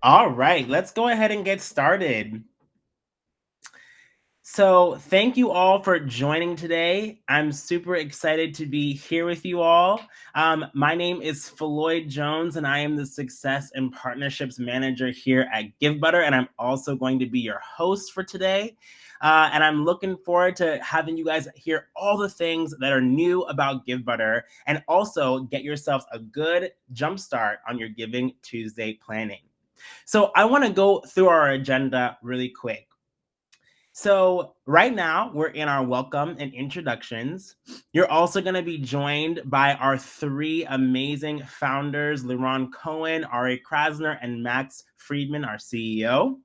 All right, let's go ahead and get started. So, thank you all for joining today. I'm super excited to be here with you all. My name is Floyd Jones, and I am the Success and Partnerships Manager here at Givebutter, and I'm also going to be your host for today. And I'm looking forward to having you guys hear all the things that are new about Givebutter, and also get yourselves a good jumpstart on your Giving Tuesday planning. So, I want to go through our agenda really quick. So right now we're in our welcome and introductions. You're also going to be joined by our three amazing founders, Liran Cohen, Ari Krasner, and Max Friedman, our CEO.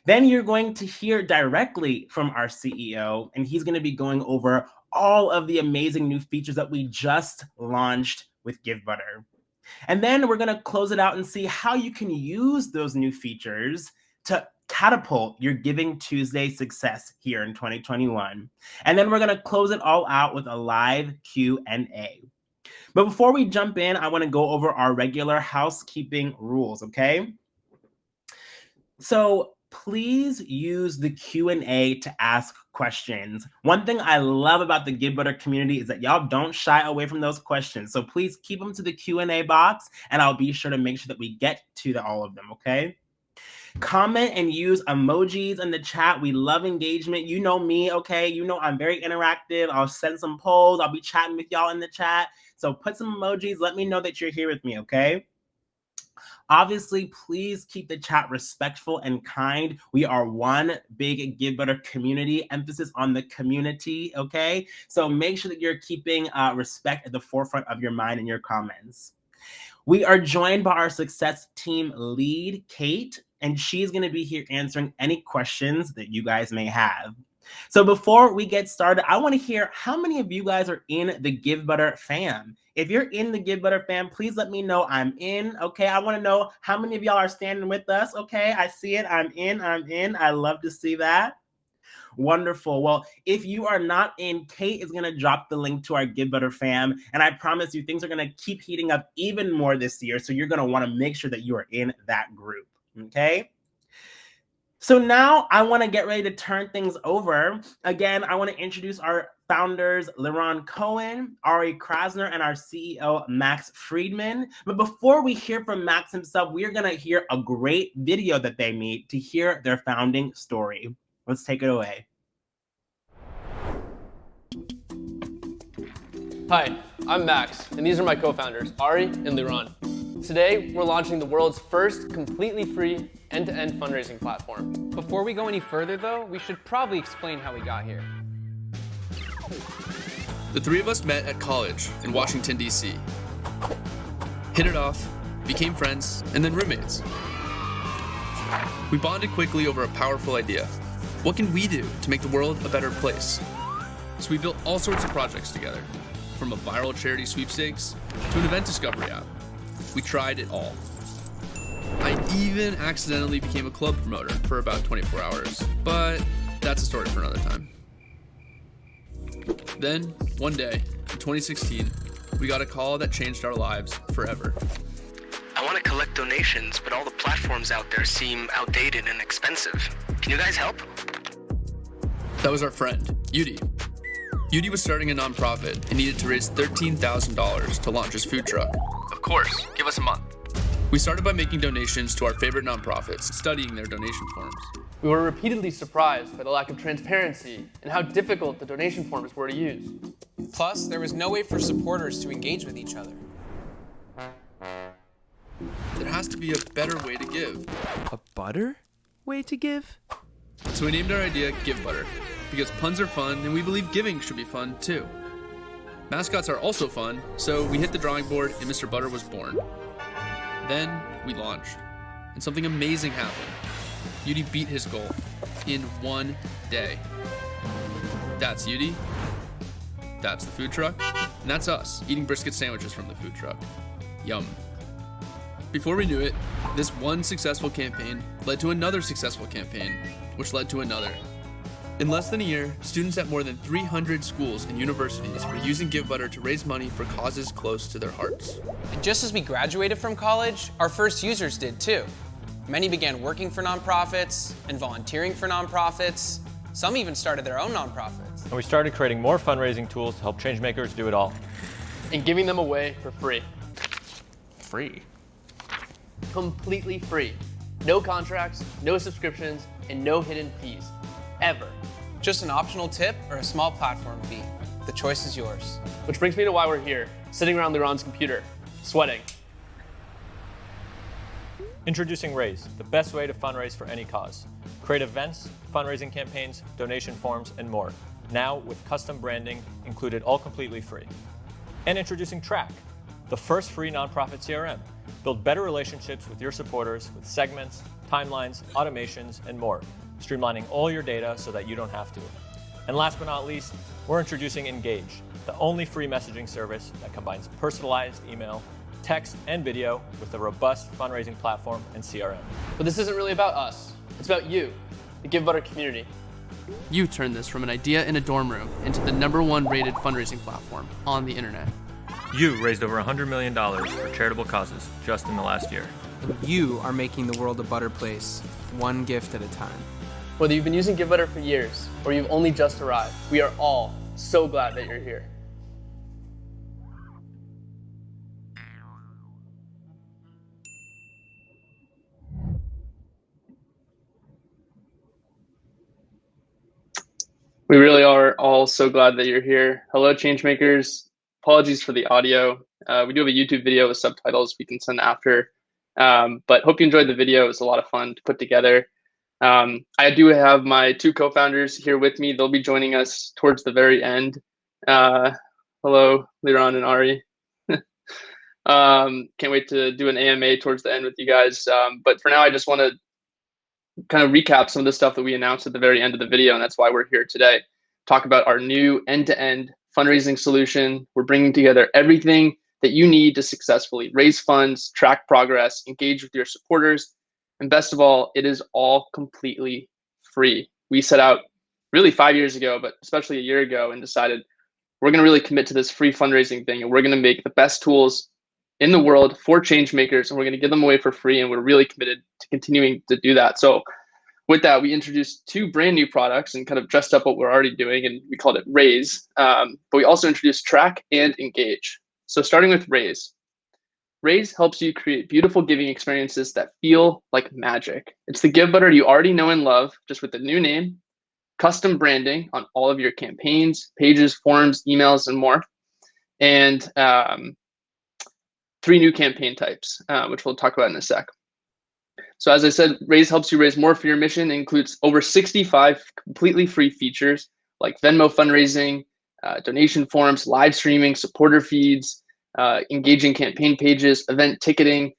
Then you're going to hear directly from our CEO, and he's going to be going over all of the amazing new features that we just launched with Givebutter. And then we're going to close it out and see how you can use those new features to catapult your Giving Tuesday success here in 2021. And then we're going to close it all out with a live Q&A. But before we jump in, I want to go over our regular housekeeping rules, okay? So please use the Q&A to ask questions. One thing I love about the Givebutter community is that y'all don't shy away from those questions. So please keep them to the Q&A box, and I'll be sure to make sure that we get to all of them, okay? Comment and use emojis in the chat. We love engagement. You know me, okay? You know I'm very interactive. I'll send some polls. I'll be chatting with y'all in the chat. So put some emojis. Let me know that you're here with me, okay? Obviously, please keep the chat respectful and kind. We are one big Givebutter community, emphasis on the community, okay? So make sure that you're keeping respect at the forefront of your mind in your comments. We are joined by our success team lead, Kate, and she's going to be here answering any questions that you guys may have. So before we get started, I want to hear how many of you guys are in the Givebutter fam. If you're in the Givebutter fam, please let me know I'm in, okay? I want to know how many of y'all are standing with us, okay? I see it. I'm in. I love to see that. Wonderful. Well, if you are not in, Kate is going to drop the link to our Givebutter fam. And I promise you, things are going to keep heating up even more this year. So you're going to want to make sure that you are in that group. Okay. So now I want to get ready to turn things over. Again, I want to introduce our founders, Liran Cohen, Ari Krasner, and our CEO, Max Friedman. But before we hear from Max himself, we are going to hear a great video that they made to hear their founding story. Let's take it away. Hi, I'm Max, and these are my co-founders, Ari and Liran. Today, we're launching the world's first completely free end-to-end fundraising platform. Before we go any further though, we should probably explain how we got here. The three of us met at college in Washington, D.C. Hit it off, became friends, and then roommates. We bonded quickly over a powerful idea. What can we do to make the world a better place? So we built all sorts of projects together, from a viral charity sweepstakes to an event discovery app. We tried it all. I even accidentally became a club promoter for about 24 hours, but that's a story for another time. Then, one day, in 2016, we got a call that changed our lives forever. I want to collect donations, but all the platforms out there seem outdated and expensive. Can you guys help? That was our friend, Yudi. Yudi was starting a nonprofit and needed to raise $13,000 to launch his food truck. Of course, give us a month. We started by making donations to our favorite nonprofits, studying their donation forms. We were repeatedly surprised by the lack of transparency and how difficult the donation forms were to use. Plus, there was no way for supporters to engage with each other. There has to be a better way to give. A butter way to give? So we named our idea Givebutter, because puns are fun and we believe giving should be fun too. Mascots are also fun, so we hit the drawing board and Mr. Butter was born. Then we launched, and something amazing happened. Yudi beat his goal in one day. That's Yudi, that's the food truck, and that's us eating brisket sandwiches from the food truck. Yum. Before we knew it, this one successful campaign led to another successful campaign, which led to another. In less than a year, students at more than 300 schools and universities were using Givebutter to raise money for causes close to their hearts. And just as we graduated from college, our first users did too. Many began working for nonprofits and volunteering for nonprofits. Some even started their own nonprofits. And we started creating more fundraising tools to help changemakers do it all. And giving them away for free. Free. Completely free. No contracts, no subscriptions, and no hidden fees. Ever. Just an optional tip or a small platform fee. The choice is yours. Which brings me to why we're here, sitting around Liran's computer, sweating. Introducing Raise, the best way to fundraise for any cause. Create events, fundraising campaigns, donation forms, and more. Now with custom branding included, all completely free. And introducing Track, the first free nonprofit CRM. Build better relationships with your supporters with segments, timelines, automations, and more, streamlining all your data so that you don't have to. And last but not least, we're introducing Engage, the only free messaging service that combines personalized email, text, and video with a robust fundraising platform and CRM. But this isn't really about us. It's about you, the Givebutter community. You turned this from an idea in a dorm room into the #1 rated fundraising platform on the internet. You raised over $100 million for charitable causes just in the last year. You are making the world a better place, one gift at a time. Whether you've been using Givebutter for years or you've only just arrived, we are all so glad that you're here. We really are all so glad that you're here. Hello, changemakers. Apologies for the audio. We do have a YouTube video with subtitles we can send after. But hope you enjoyed the video. It was a lot of fun to put together. I do have my two co-founders here with me. They'll be joining us towards the very end. Hello, Liran and Ari. Can't wait to do an AMA towards the end with you guys. But for now, I just want to kind of recap some of the stuff that we announced at the very end of the video, and that's why we're here today. Talk about our new end-to-end fundraising solution. We're bringing together everything that you need to successfully raise funds, track progress, engage with your supporters, and best of all, it is all completely free. We set out really 5 years ago, but especially a year ago, and decided we're going to really commit to this free fundraising thing, and we're going to make the best tools in the world for change makers, and we're going to give them away for free, and we're really committed to continuing to do that. So with that, we introduced two brand new products and kind of dressed up what we're already doing, and we called it Raise. But we also introduced Track and Engage. So starting with Raise. Raise helps you create beautiful giving experiences that feel like magic. It's the Givebutter you already know and love, just with a new name, custom branding on all of your campaigns, pages, forums, emails, and more. And 3 new campaign types, which we'll talk about in a sec. So as I said, Raise helps you raise more for your mission. It includes over 65 completely free features like Venmo fundraising, donation forms, live streaming, supporter feeds, engaging campaign pages, event ticketing.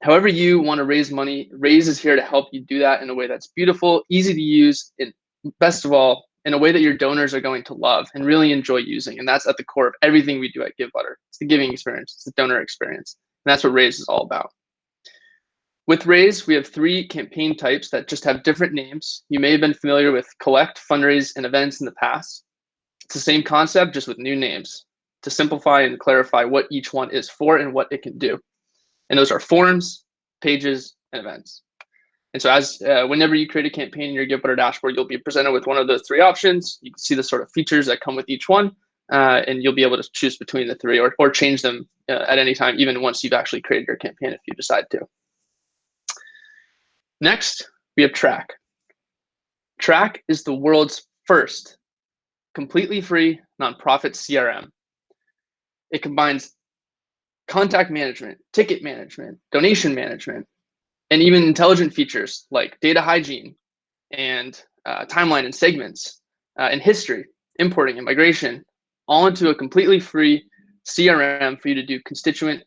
However you want to raise money, Raise is here to help you do that in a way that's beautiful, easy to use, and best of all, in a way that your donors are going to love and really enjoy using. And that's at the core of everything we do at Givebutter. It's the giving experience, it's the donor experience. And that's what Raise is all about. With Raise, we have 3 campaign types that just have different names. You may have been familiar with Collect, Fundraise, and Events in the past. It's the same concept, just with new names to simplify and clarify what each one is for and what it can do. And those are forms, pages, and events. And so as whenever you create a campaign in your Givebutter dashboard, you'll be presented with one of those 3 options. You can see the sort of features that come with each one, and you'll be able to choose between the 3 or change them at any time, even once you've actually created your campaign if you decide to. Next, we have Track. Track is the world's first completely free nonprofit CRM. It combines contact management, ticket management, donation management, and even intelligent features like data hygiene and timeline and segments and history, importing and migration, all into a completely free CRM for you to do constituent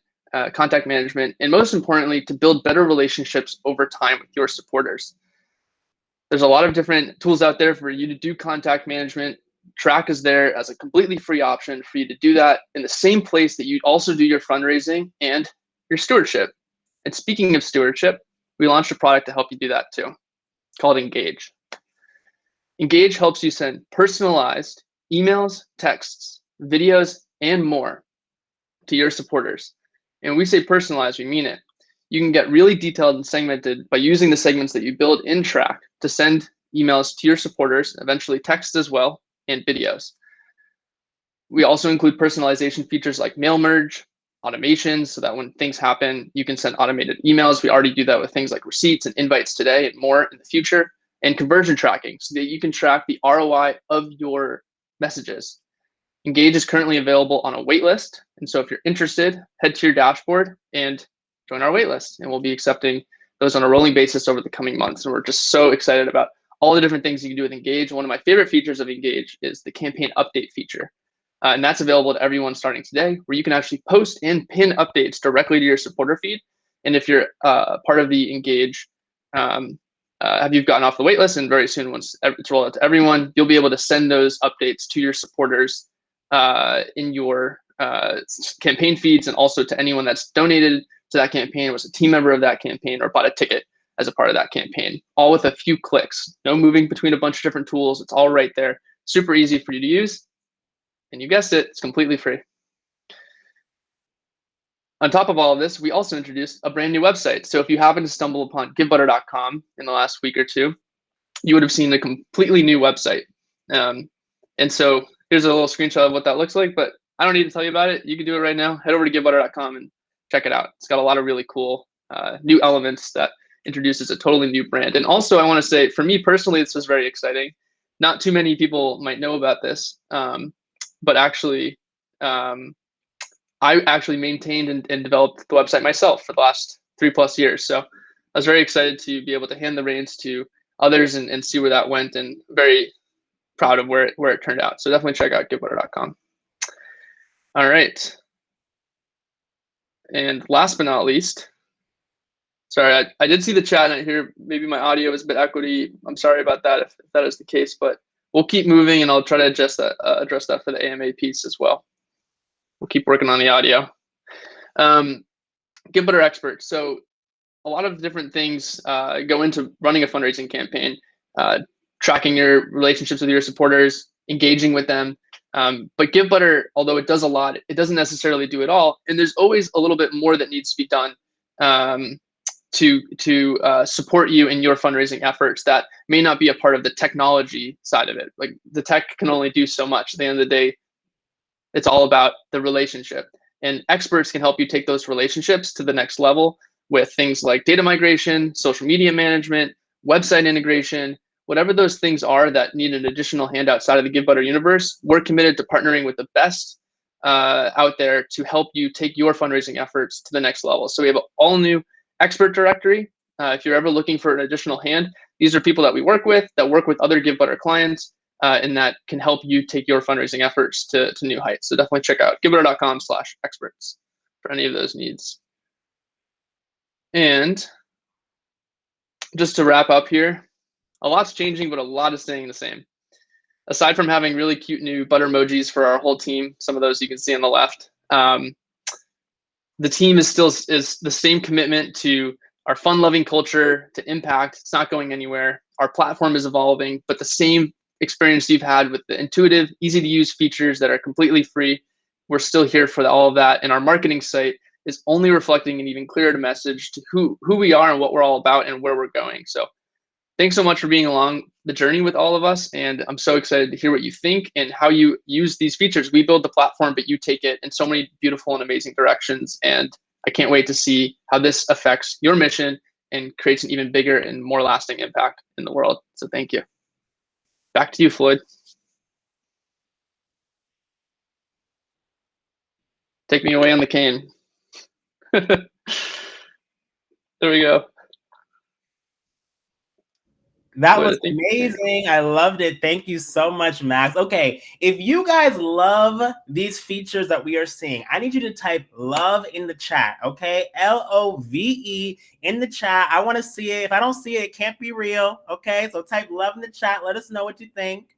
contact management, and most importantly, to build better relationships over time with your supporters. There's a lot of different tools out there for you to do contact management. Track is there as a completely free option for you to do that in the same place that you also do your fundraising and your stewardship. And speaking of stewardship, we launched a product to help you do that too, called Engage. Engage helps you send personalized emails, texts, videos, and more to your supporters. And when we say personalized, we mean it. you can get really detailed and segmented by using the segments that you build in Track to send emails to your supporters, eventually text as well, and videos. We also include personalization features like mail merge, automations, so that when things happen, you can send automated emails. We already do that with things like receipts and invites today and more in the future, and conversion tracking so that you can track the ROI of your messages. Engage is currently available on a waitlist. And so if you're interested, head to your dashboard and join our waitlist. And we'll be accepting those on a rolling basis over the coming months. And we're just so excited about all the different things you can do with Engage. One of my favorite features of Engage is the campaign update feature. And that's available to everyone starting today, where you can actually post and pin updates directly to your supporter feed. And if you're part of the Engage, have you gotten off the waitlist, and very soon, once it's rolled out to everyone, you'll be able to send those updates to your supporters in your campaign feeds, and also to anyone that's donated to that campaign, was a team member of that campaign, or bought a ticket as a part of that campaign, all with a few clicks. No moving between a bunch of different tools. It's all right there. Super easy for you to use. And you guessed it, it's completely free. On top of all of this, we also introduced a brand new website. So if you happen to stumble upon givebutter.com in the last week or two, you would have seen a completely new website. And so here's a little screenshot of what that looks like, but I don't need to tell you about it. You can do it right now. Head over to givebutter.com and check it out. It's got a lot of really cool new elements that introduces a totally new brand. And also, I want to say, for me personally, this was very exciting. Not too many people might know about this, but actually, I actually maintained and developed the website myself for the last 3+ years. So I was very excited to be able to hand the reins to others and see where that went, and very proud of where it turned out. So definitely check out givebutter.com. All right. And last but not least, sorry, I did see the chat and I hear maybe my audio is a bit echoey. I'm sorry about that if that is the case, but we'll keep moving, and I'll try to address that for the AMA piece as well. We'll keep working on the audio. Givebutter experts. So a lot of different things go into running a fundraising campaign, tracking your relationships with your supporters, engaging with them. But Givebutter, although it does a lot, it doesn't necessarily do it all. And there's always a little bit more that needs to be done to support you in your fundraising efforts that may not be a part of the technology side of it. Like, the tech can only do so much. At the end of the day, it's all about the relationship. And experts can help you take those relationships to the next level with things like data migration, social media management, website integration, whatever those things are that need an additional hand outside of the Givebutter universe. We're committed to partnering with the best out there to help you take your fundraising efforts to the next level. So we have an all new expert directory. If you're ever looking for an additional hand, these are people that we work with, that work with other Givebutter clients, and that can help you take your fundraising efforts to new heights. So definitely check out givebutter.com/experts for any of those needs. And just to wrap up here, a lot's changing, but a lot is staying the same. Aside from having really cute new butter emojis for our whole team, some of those you can see on the left, the team is the same commitment to our fun-loving culture, to impact. It's not going anywhere. Our platform is evolving, but the same experience you've had with the intuitive, easy-to-use features that are completely free, we're still here for all of that. And our marketing site is only reflecting an even clearer message to who we are and what we're all about and where we're going. So thanks so much for being along the journey with all of us. And I'm so excited to hear what you think and how you use these features. We build the platform, but you take it in so many beautiful and amazing directions. And I can't wait to see how this affects your mission and creates an even bigger and more lasting impact in the world. So thank you. Back to you, Floyd. Take me away on the cane. There we go. That was amazing. I loved it. Thank you so much, Max. Okay, if you guys love these features that we are seeing, I need you to type love in the chat, okay? LOVE in the chat. I want to see it. If I don't see it, it can't be real, okay? So type love in the chat. Let us know what you think.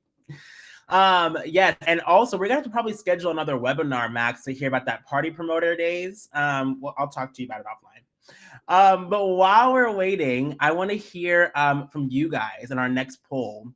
Yes, and also we're gonna have to probably schedule another webinar, Max, to hear about that party promoter days. Well, I'll talk to you about it offline. But while we're waiting, I want to hear from you guys in our next poll.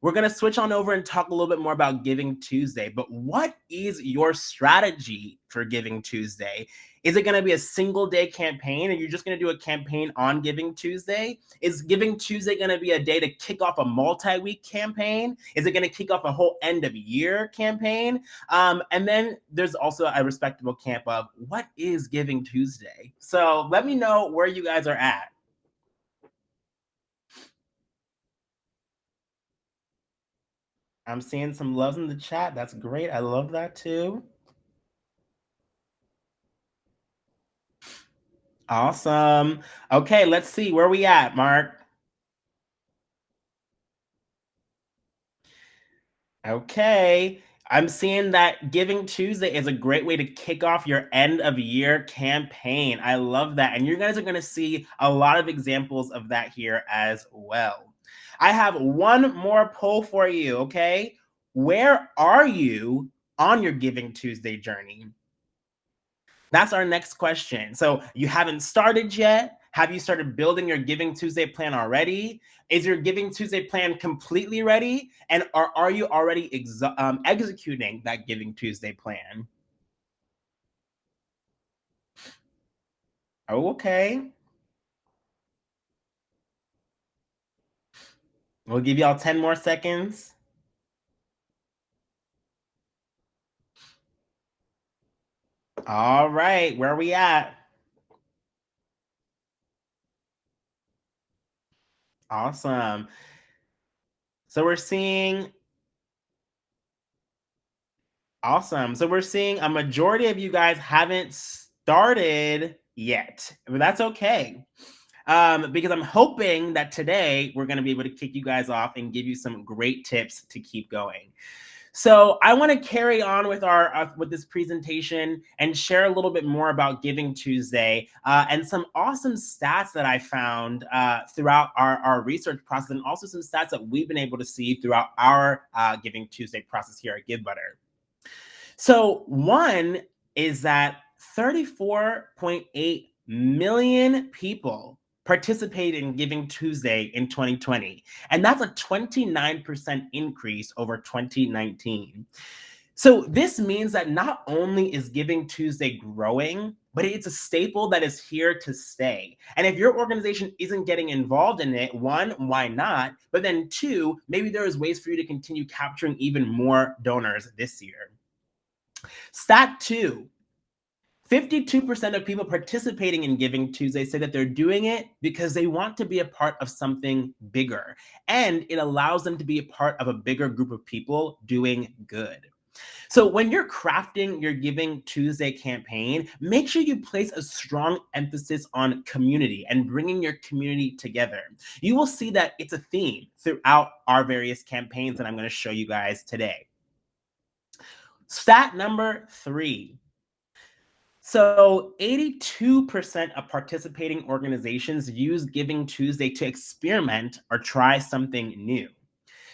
we're going to switch on over and talk a little bit more about Giving Tuesday. But what is your strategy for Giving Tuesday? Is it going to be a single day campaign? Are you just going to do a campaign on Giving Tuesday? Is Giving Tuesday going to be a day to kick off a multi-week campaign? Is it going to kick off a whole end of year campaign? And then there's also a respectable camp of what is Giving Tuesday? So let me know where you guys are at. I'm seeing some loves in the chat. That's great. I love that too. Awesome. Okay, let's see. Where we at, Mark? Okay. I'm seeing that Giving Tuesday is a great way to kick off your end of year campaign. I love that. And you guys are going to see a lot of examples of that here as well. I have one more poll for you, okay? Where are you on your Giving Tuesday journey? That's our next question. So you haven't started yet? Have you started building your Giving Tuesday plan already? Is your Giving Tuesday plan completely ready? And are you already executing that Giving Tuesday plan? Oh, okay. We'll give y'all 10 more seconds. All right, where are we at? Awesome. So we're seeing Awesome. So we're seeing a majority of you guys haven't started yet, but that's okay. Because I'm hoping that today we're going to be able to kick you guys off and give you some great tips to keep going. So I want to carry on with with this presentation and share a little bit more about Giving Tuesday and some awesome stats that I found throughout our research process, and also some stats that we've been able to see throughout our Giving Tuesday process here at Givebutter. So one is that 34.8 million people participated in Giving Tuesday in 2020. And that's a 29% increase over 2019. So this means that not only is Giving Tuesday growing, but it's a staple that is here to stay. And if your organization isn't getting involved in it, one, why not? But then two, maybe there is ways for you to continue capturing even more donors this year. Stat 2, 52% of people participating in Giving Tuesday say that they're doing it because they want to be a part of something bigger, and it allows them to be a part of a bigger group of people doing good. So when you're crafting your Giving Tuesday campaign, make sure you place a strong emphasis on community and bringing your community together. You will see that it's a theme throughout our various campaigns that I'm going to show you guys today. Stat number 3. So 82% of participating organizations use Giving Tuesday to experiment or try something new.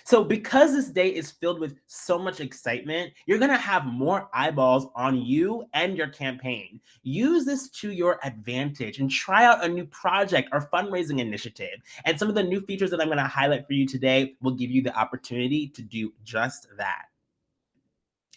So because this day is filled with so much excitement, you're going to have more eyeballs on you and your campaign. Use this to your advantage and try out a new project or fundraising initiative. And some of the new features that I'm going to highlight for you today will give you the opportunity to do just that.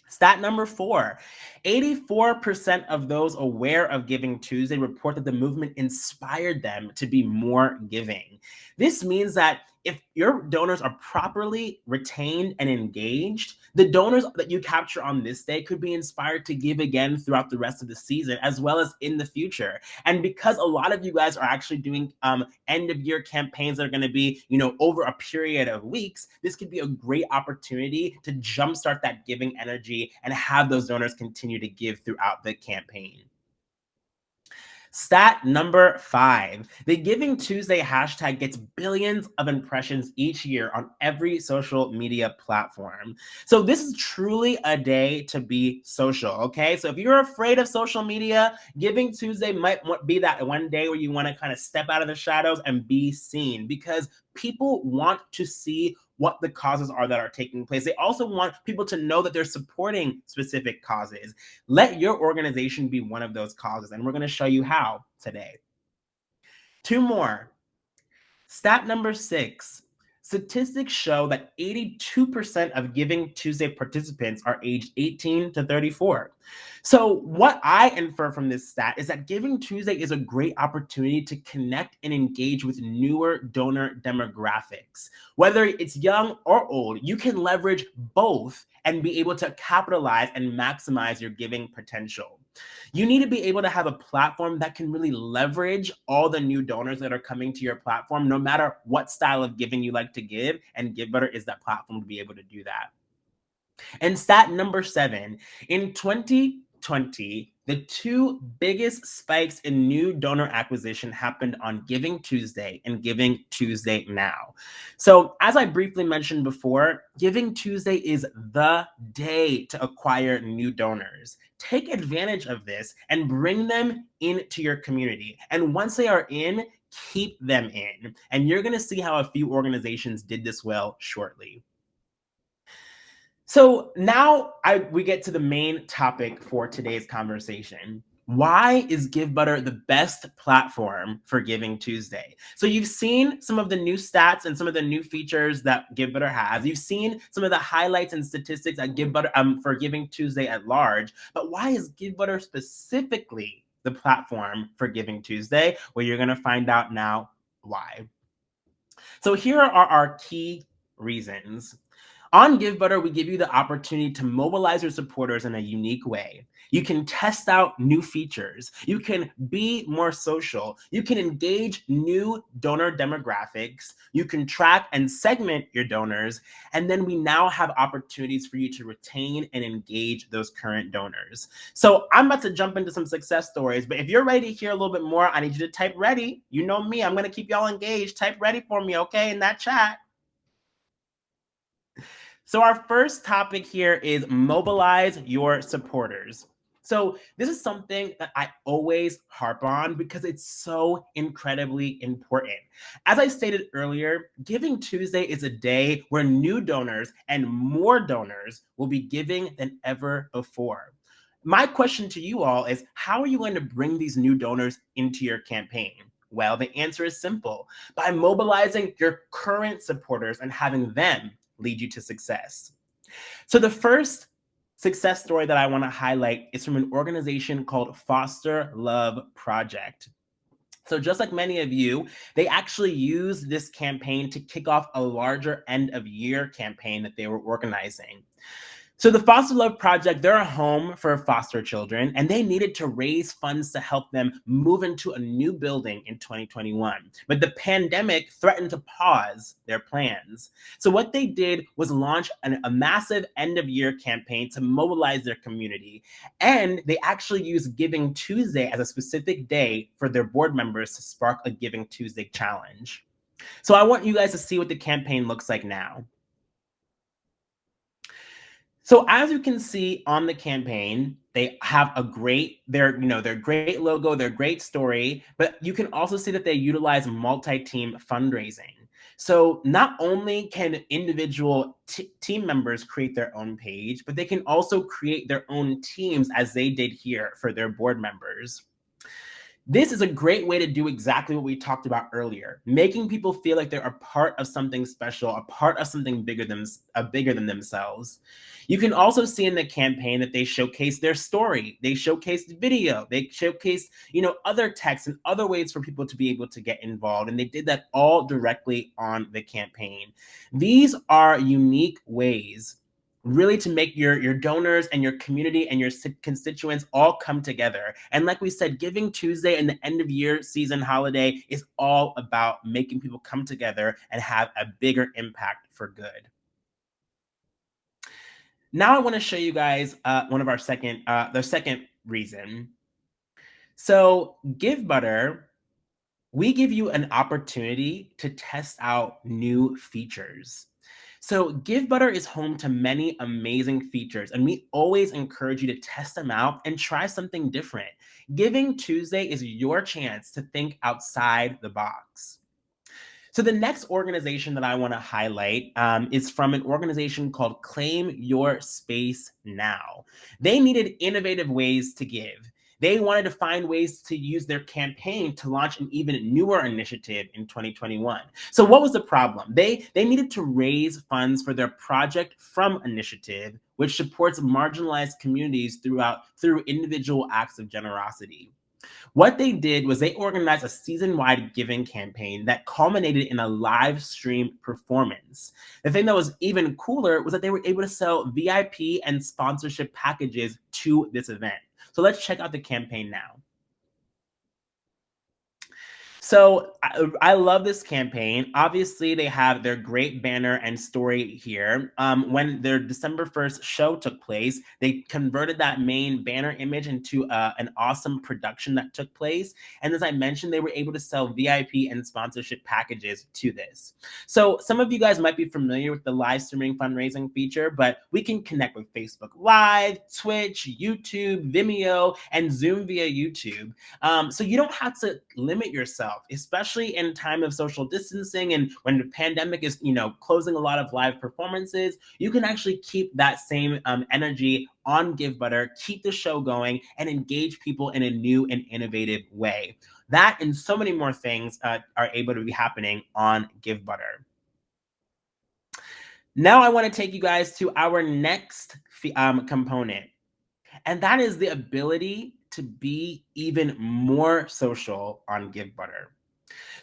Stat number 4, 84% of those aware of Giving Tuesday report that the movement inspired them to be more giving. This means that if your donors are properly retained and engaged, the donors that you capture on this day could be inspired to give again throughout the rest of the season, as well as in the future. And because a lot of you guys are actually doing end of year campaigns that are going to be, over a period of weeks, this could be a great opportunity to jumpstart that giving energy and have those donors continue to give throughout the campaign. Stat number 5, the Giving Tuesday hashtag gets billions of impressions each year on every social media platform. So this is truly a day to be social, okay? So if you're afraid of social media, Giving Tuesday might be that one day where you want to kind of step out of the shadows and be seen, because people want to see what the causes are that are taking place. They also want people to know that they're supporting specific causes. Let your organization be one of those causes, and we're going to show you how today. 2 more. Stat number 6. Statistics show that 82% of Giving Tuesday participants are aged 18 to 34. So what I infer from this stat is that Giving Tuesday is a great opportunity to connect and engage with newer donor demographics. Whether it's young or old, you can leverage both and be able to capitalize and maximize your giving potential. You need to be able to have a platform that can really leverage all the new donors that are coming to your platform, no matter what style of giving you like to give, and Givebutter is that platform to be able to do that. And stat number 7, in 2020, the 2 biggest spikes in new donor acquisition happened on Giving Tuesday and Giving Tuesday Now. So as I briefly mentioned before, Giving Tuesday is the day to acquire new donors. Take advantage of this and bring them into your community. And once they are in, keep them in. And you're going to see how a few organizations did this well shortly. So now we get to the main topic for today's conversation. Why is Givebutter the best platform for Giving Tuesday? So you've seen some of the new stats and some of the new features that Givebutter has. You've seen some of the highlights and statistics at Givebutter for Giving Tuesday at large. But why is Givebutter specifically the platform for Giving Tuesday? Well, you're going to find out now why. So here are our key reasons. On Givebutter, we give you the opportunity to mobilize your supporters in a unique way. You can test out new features. You can be more social. You can engage new donor demographics. You can track and segment your donors. And then we now have opportunities for you to retain and engage those current donors. So I'm about to jump into some success stories, but if you're ready to hear a little bit more, I need you to type ready. You know me, I'm going to keep y'all engaged. Type ready for me, okay, in that chat. So our first topic here is mobilize your supporters. So this is something that I always harp on because it's so incredibly important. As I stated earlier, Giving Tuesday is a day where new donors and more donors will be giving than ever before. My question to you all is, how are you going to bring these new donors into your campaign? Well, the answer is simple: by mobilizing your current supporters and having them lead you to success. So the first success story that I want to highlight is from an organization called Foster Love Project. So just like many of you, they actually used this campaign to kick off a larger end of year campaign that they were organizing. So the Foster Love Project, they're a home for foster children, and they needed to raise funds to help them move into a new building in 2021. But the pandemic threatened to pause their plans. So what they did was launch a massive end-of-year campaign to mobilize their community. And they actually used Giving Tuesday as a specific day for their board members to spark a Giving Tuesday challenge. So I want you guys to see what the campaign looks like now. So as you can see on the campaign, they have their great logo, their great story, but you can also see that they utilize multi-team fundraising. So not only can individual team members create their own page, but they can also create their own teams as they did here for their board members. This is a great way to do exactly what we talked about earlier, making people feel like they're a part of something special, a part of something bigger than themselves. You can also see in the campaign that they showcase their story, they showcase video, they showcase, other texts and other ways for people to be able to get involved, and they did that all directly on the campaign. These are unique ways really to make your donors and your community and your constituents all come together. And like we said, Giving Tuesday and the end of year season holiday is all about making people come together and have a bigger impact for good. Now I want to show you guys one of our the second reason. So Givebutter, we give you an opportunity to test out new features. So Givebutter is home to many amazing features, and we always encourage you to test them out and try something different. Giving Tuesday is your chance to think outside the box. So the next organization that I want to highlight is from an organization called Claim Your Space Now. They needed innovative ways to give. They wanted to find ways to use their campaign to launch an even newer initiative in 2021. So what was the problem? They needed to raise funds for their Project From initiative, which supports marginalized communities through individual acts of generosity. What they did was they organized a season-wide giving campaign that culminated in a live stream performance. The thing that was even cooler was that they were able to sell VIP and sponsorship packages to this event. So let's check out the campaign now. So I love this campaign. Obviously, they have their great banner and story here. When their December 1st show took place, they converted that main banner image into an awesome production that took place. And as I mentioned, they were able to sell VIP and sponsorship packages to this. So some of you guys might be familiar with the live streaming fundraising feature, but we can connect with Facebook Live, Twitch, YouTube, Vimeo, and Zoom via YouTube. So you don't have to limit yourself, especially in time of social distancing and when the pandemic is, closing a lot of live performances. You can actually keep that same energy on Givebutter, keep the show going, and engage people in a new and innovative way. That and so many more things are able to be happening on Givebutter. Now I want to take you guys to our next component, and that is the ability to be even more social on Givebutter.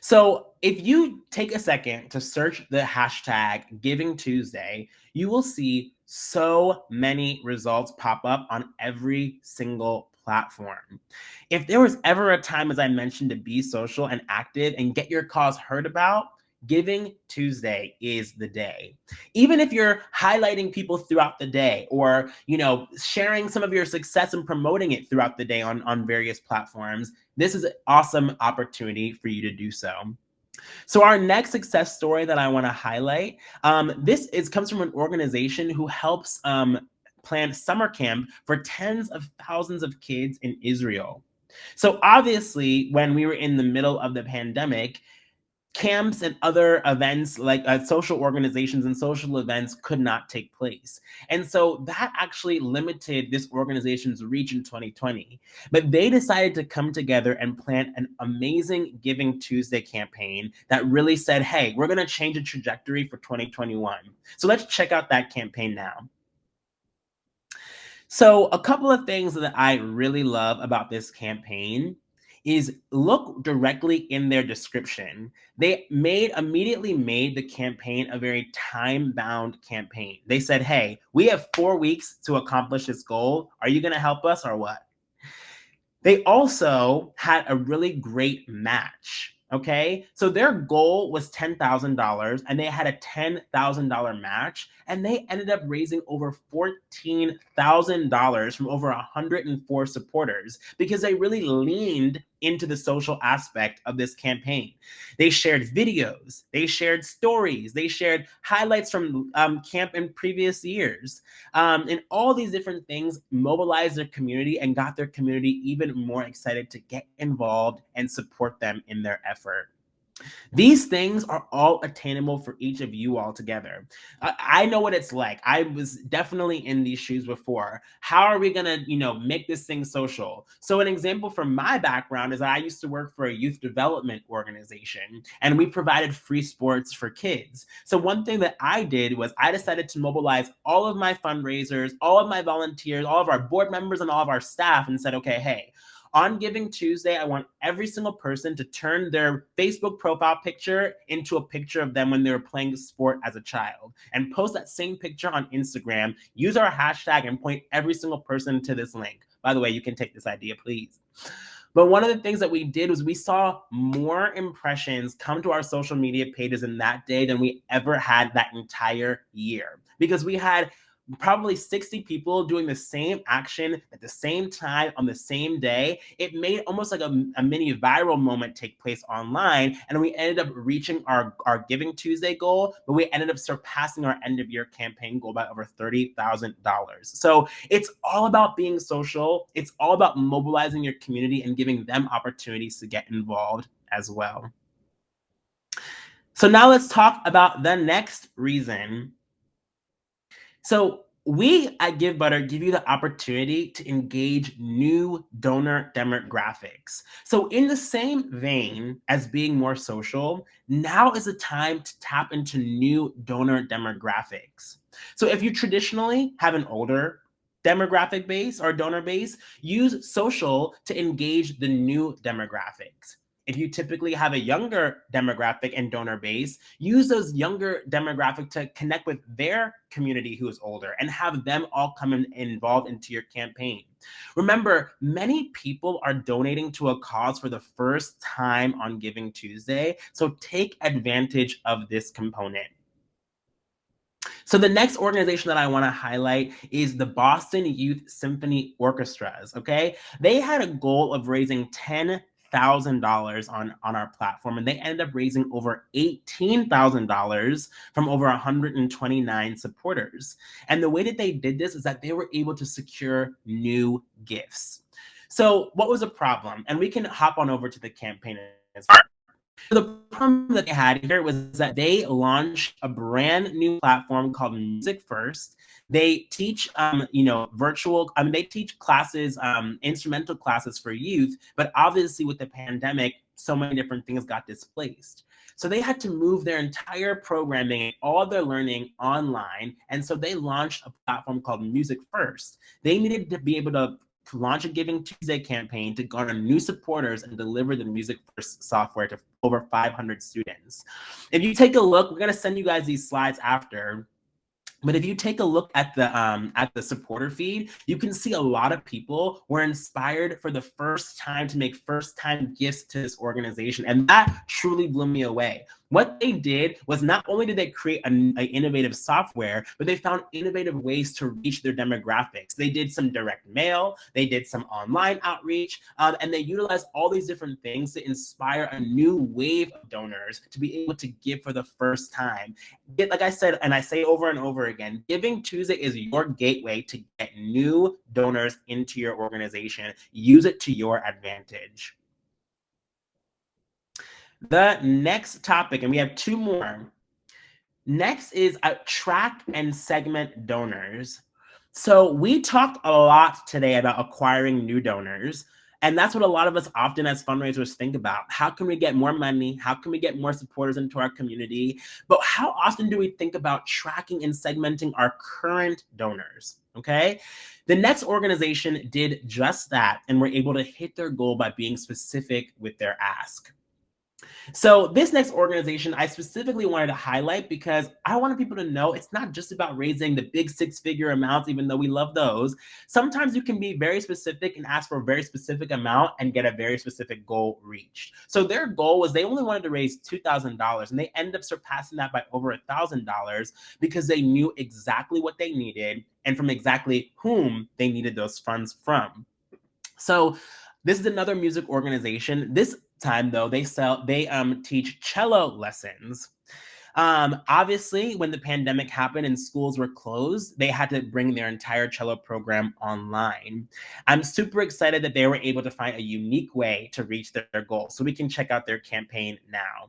So if you take a second to search the hashtag Giving Tuesday, you will see so many results pop up on every single platform. If there was ever a time, as I mentioned, to be social and active and get your cause heard about, Giving Tuesday is the day. Even if you're highlighting people throughout the day or, sharing some of your success and promoting it throughout the day on various platforms, this is an awesome opportunity for you to do so. So our next success story that I want to highlight, comes from an organization who helps plan summer camp for tens of thousands of kids in Israel. So obviously, when we were in the middle of the pandemic, camps and other events like social organizations and social events could not take place. And so that actually limited this organization's reach in 2020. But they decided to come together and plan an amazing Giving Tuesday campaign that really said, hey, we're going to change the trajectory for 2021. So let's check out that campaign now. So a couple of things that I really love about this campaign is look directly in their description. They immediately made the campaign a very time-bound campaign. They said, hey, we have 4 weeks to accomplish this goal. Are you going to help us or what? They also had a really great match. Okay, so their goal was $10,000 and they had a $10,000 match, and they ended up raising over $14,000 from over 104 supporters because they really leaned into the social aspect of this campaign. They shared videos, they shared stories, they shared highlights from camp in previous years, and all these different things mobilized their community and got their community even more excited to get involved and support them in their effort. These things are all attainable for each of you all together. I know what it's like. I was definitely in these shoes before. How are we gonna, make this thing social? So an example from my background is I used to work for a youth development organization, and we provided free sports for kids. So one thing that I did was I decided to mobilize all of my fundraisers, all of my volunteers, all of our board members, and all of our staff, and said, okay, hey, on Giving Tuesday, I want every single person to turn their Facebook profile picture into a picture of them when they were playing sport as a child and post that same picture on Instagram, use our hashtag, and point every single person to this link. By the way, you can take this idea, please. But one of the things that we did was we saw more impressions come to our social media pages in that day than we ever had that entire year, because we had probably 60 people doing the same action at the same time on the same day. It made almost like a mini viral moment take place online, and we ended up reaching our Giving Tuesday goal, but we ended up surpassing our end of year campaign goal by over $30,000. So it's all about being social. It's all about mobilizing your community and giving them opportunities to get involved as well. So now let's talk about the next reason. So We at Givebutter give you the opportunity to engage new donor demographics. So in the same vein as being more social, now is the time to tap into new donor demographics. So if you traditionally have an older demographic base or donor base, use social to engage the new demographics. If you typically have a younger demographic and donor base, use those younger demographic to connect with their community who is older and have them all come in involved into your campaign. Remember, many people are donating to a cause for the first time on Giving Tuesday, so take advantage of this component. So the next organization that I want to highlight is the Boston Youth Symphony Orchestras, okay? They had a goal of raising $10,000 on our platform, and they ended up raising over $18,000 from over 129 supporters. And the way that they did this is that they were able to secure new gifts. So what was the problem? And we can hop on over to the campaign as well. The problem that they had here was that they launched a brand new platform called Music First. They teach, virtual. They teach classes, instrumental classes for youth. But obviously, with the pandemic, so many different things got displaced. So they had to move their entire programming, all their learning online, and so they launched a platform called Music First. They needed to be able to launch a Giving Tuesday campaign to garner new supporters and deliver the Music First software to over 500 students. If you take a look, we're going to send you guys these slides after. But if you take a look at the supporter feed, you can see a lot of people were inspired for the first time to make first-time gifts to this organization. And that truly blew me away. What they did was not only did they create an innovative software, but they found innovative ways to reach their demographics. They did some direct mail, they did some online outreach, and they utilized all these different things to inspire a new wave of donors to be able to give for the first time. Like I said, and I say over and over again, Giving Tuesday is your gateway to get new donors into your organization. Use it to your advantage. The next topic, and we have two more. Next is track and segment donors. So we talked a lot today about acquiring new donors. And that's what a lot of us often as fundraisers think about. How can we get more money? How can we get more supporters into our community? But how often do we think about tracking and segmenting our current donors? Okay. The next organization did just that and were able to hit their goal by being specific with their ask. So this next organization I specifically wanted to highlight because I wanted people to know it's not just about raising the big six-figure amounts, even though we love those. Sometimes you can be very specific and ask for a very specific amount and get a very specific goal reached. So their goal was they only wanted to raise $2,000 and they ended up surpassing that by over $1,000 because they knew exactly what they needed and from exactly whom they needed those funds from. So this is another music organization. This time though, they teach cello lessons. Obviously, when the pandemic happened and schools were closed, they had to bring their entire cello program online. I'm super excited that they were able to find a unique way to reach their goal. So we can check out their campaign now.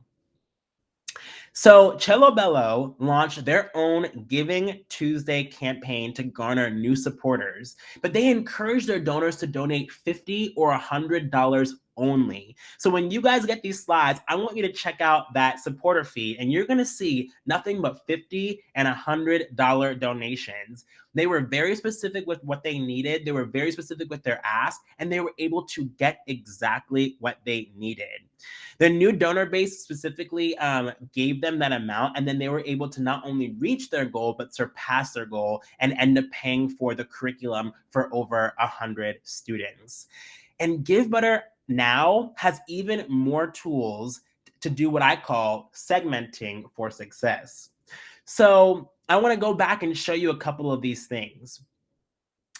So Cello Bello launched their own Giving Tuesday campaign to garner new supporters, but they encouraged their donors to donate $50 or $100 only. So when you guys get these slides, I want you to check out that supporter feed and you're going to see nothing but $50 and $100 donations. They were very specific with what they needed. They were very specific with their ask, and they were able to get exactly what they needed. The new donor base specifically gave them that amount, and then they were able to not only reach their goal, but surpass their goal and end up paying for the curriculum for over 100 students. And Givebutter now has even more tools to do what I call segmenting for success. So I want to go back and show you a couple of these things.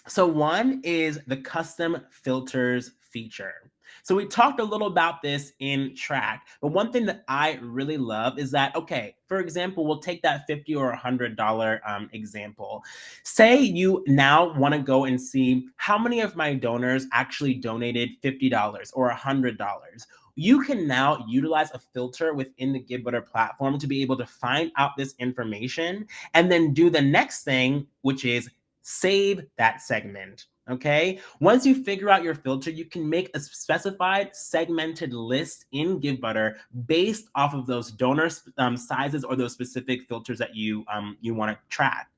So one is the custom filters feature. So we talked a little about this in track, but one thing that I really love is that, okay, for example, we'll take that $50 or $100 example. Say you now want to go and see how many of my donors actually donated $50 or $100. You can now utilize a filter within the Givebutter platform to be able to find out this information and then do the next thing, which is save that segment. Okay. Once you figure out your filter, you can make a specified segmented list in Givebutter based off of those donor sizes or those specific filters that you want to track.